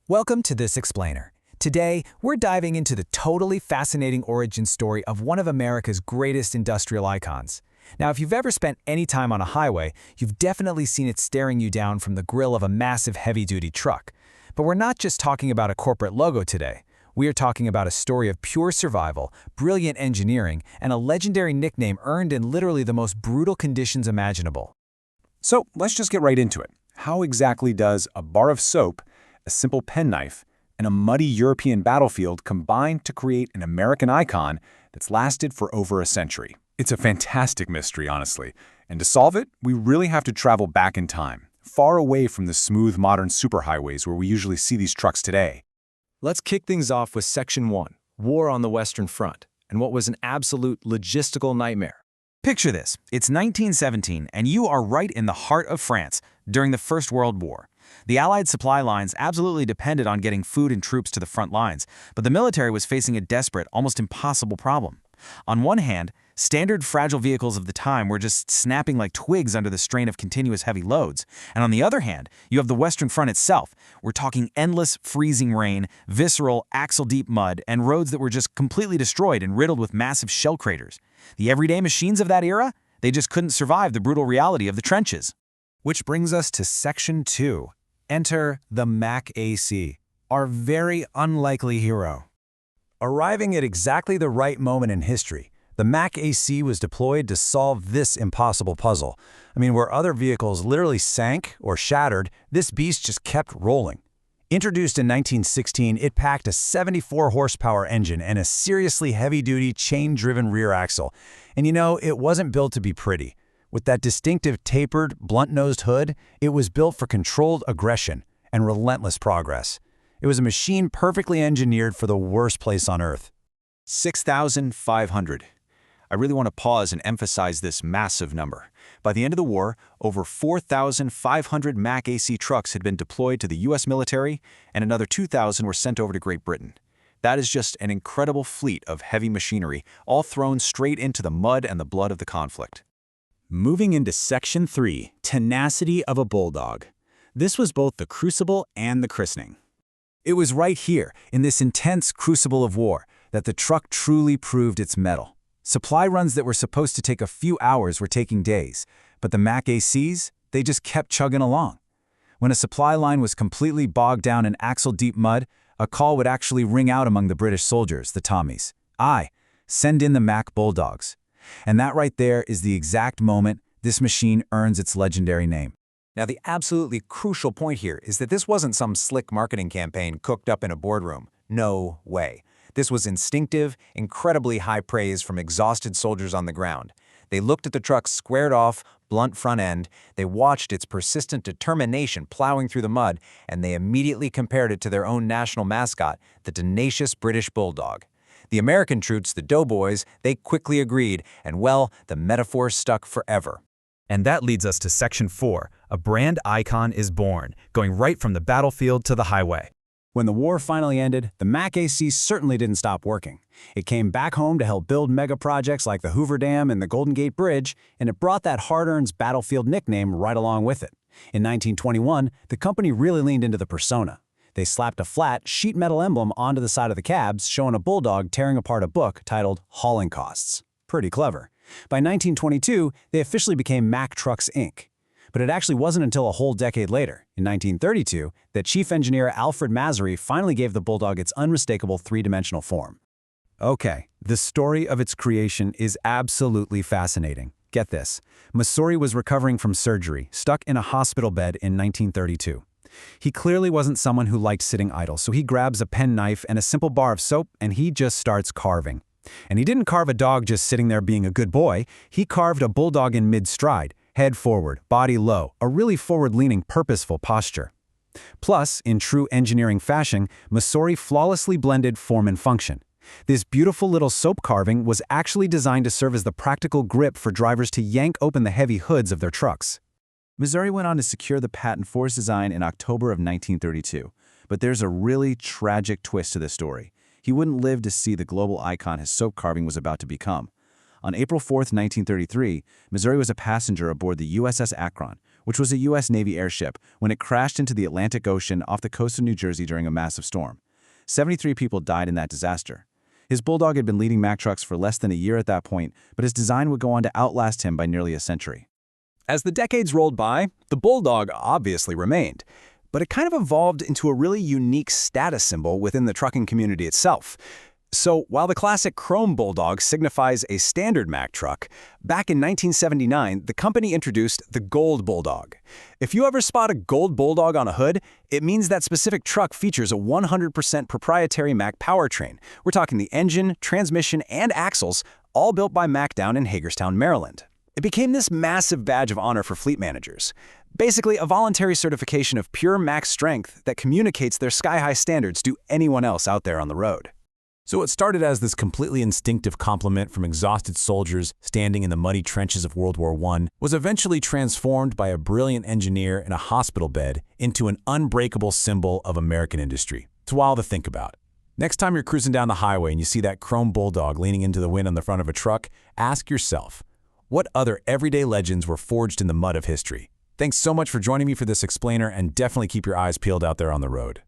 Welcome to This Explainer. Today, we're diving into the totally fascinating origin story of one of America's greatest industrial icons. Now, if you've ever spent any time on a highway, you've definitely seen it staring you down from the grill of a massive heavy-duty truck. But we're not just talking about a corporate logo today. We are talking about a story of pure survival, brilliant engineering, and a legendary nickname earned in literally the most brutal conditions imaginable. So let's just get right into it. How exactly does a bar of soap, a simple penknife, and a muddy European battlefield combine to create an American icon that's lasted for over a century? It's a fantastic mystery, honestly. And to solve it, we really have to travel back in time, far away from the smooth modern superhighways where we usually see these trucks today. Let's kick things off with Section 1, War on the Western Front, and what was an absolute logistical nightmare. Picture this. It's 1917, and you are right in the heart of France during the First World War. The Allied supply lines absolutely depended on getting food and troops to the front lines, but the military was facing a desperate, almost impossible problem. On one hand, standard fragile vehicles of the time were just snapping like twigs under the strain of continuous heavy loads. And on the other hand, you have the Western Front itself. We're talking endless freezing rain, visceral, axle-deep mud, and roads that were just completely destroyed and riddled with massive shell craters. The everyday machines of that era? They just couldn't survive the brutal reality of the trenches. Which brings us to Section 2. Enter the Mack AC, our very unlikely hero. Arriving at exactly the right moment in history, the Mack AC was deployed to solve this impossible puzzle. Where other vehicles literally sank or shattered, this beast just kept rolling. Introduced in 1916, it packed a 74-horsepower engine and a seriously heavy-duty, chain-driven rear axle. And it wasn't built to be pretty. With that distinctive tapered, blunt-nosed hood, it was built for controlled aggression and relentless progress. It was a machine perfectly engineered for the worst place on Earth. 6,500. I really want to pause and emphasize this massive number. By the end of the war, over 4,500 Mack AC trucks had been deployed to the U.S. military, and another 2,000 were sent over to Great Britain. That is just an incredible fleet of heavy machinery, all thrown straight into the mud and the blood of the conflict. Moving into Section 3, Tenacity of a Bulldog. This was both the crucible and the christening. It was right here, in this intense crucible of war, that the truck truly proved its mettle. Supply runs that were supposed to take a few hours were taking days, but the Mack ACs, they just kept chugging along. When a supply line was completely bogged down in axle-deep mud, a call would actually ring out among the British soldiers, the Tommies. Send in the Mack Bulldogs. And that right there is the exact moment this machine earns its legendary name. Now, the absolutely crucial point here is that this wasn't some slick marketing campaign cooked up in a boardroom. No way. This was instinctive, incredibly high praise from exhausted soldiers on the ground. They looked at the truck's squared-off, blunt front end, they watched its persistent determination plowing through the mud, and they immediately compared it to their own national mascot, the tenacious British Bulldog. The American troops, the doughboys, they quickly agreed, and the metaphor stuck forever. And that leads us to Section 4, a brand icon is born, going right from the battlefield to the highway. When the war finally ended, the Mack AC certainly didn't stop working. It came back home to help build mega projects like the Hoover Dam and the Golden Gate Bridge, and it brought that hard-earned battlefield nickname right along with it. In 1921, the company really leaned into the persona. They slapped a flat, sheet metal emblem onto the side of the cabs, showing a bulldog tearing apart a book titled Hauling Costs. Pretty clever. By 1922, they officially became Mack Trucks, Inc. But it actually wasn't until a whole decade later, in 1932, that chief engineer Alfred Massery finally gave the Bulldog its unmistakable three-dimensional form. Okay, the story of its creation is absolutely fascinating. Get this. Massery was recovering from surgery, stuck in a hospital bed in 1932. He clearly wasn't someone who liked sitting idle, so he grabs a penknife and a simple bar of soap, and he just starts carving. And he didn't carve a dog just sitting there being a good boy. He carved a bulldog in mid-stride, head forward, body low, a really forward-leaning, purposeful posture. Plus, in true engineering fashion, Massery flawlessly blended form and function. This beautiful little soap carving was actually designed to serve as the practical grip for drivers to yank open the heavy hoods of their trucks. Massery went on to secure the patent for his design in October of 1932, but there's a really tragic twist to this story. He wouldn't live to see the global icon his soap carving was about to become. On April 4, 1933, Massery was a passenger aboard the USS Akron, which was a U.S. Navy airship, when it crashed into the Atlantic Ocean off the coast of New Jersey during a massive storm. 73 people died in that disaster. His Bulldog had been leading Mack Trucks for less than a year at that point, but his design would go on to outlast him by nearly a century. As the decades rolled by, the Bulldog obviously remained, but it kind of evolved into a really unique status symbol within the trucking community itself. So while the classic chrome Bulldog signifies a standard Mack truck, back in 1979, the company introduced the gold Bulldog. If you ever spot a gold Bulldog on a hood, it means that specific truck features a 100% proprietary Mack powertrain. We're talking the engine, transmission, and axles, all built by Mack down in Hagerstown, Maryland. It became this massive badge of honor for fleet managers. Basically, a voluntary certification of pure Mack strength that communicates their sky-high standards to anyone else out there on the road. So it started as this completely instinctive compliment from exhausted soldiers standing in the muddy trenches of World War I, was eventually transformed by a brilliant engineer in a hospital bed into an unbreakable symbol of American industry. It's wild to think about. Next time you're cruising down the highway and you see that chrome Bulldog leaning into the wind on the front of a truck, ask yourself, what other everyday legends were forged in the mud of history? Thanks so much for joining me for this explainer, and definitely keep your eyes peeled out there on the road.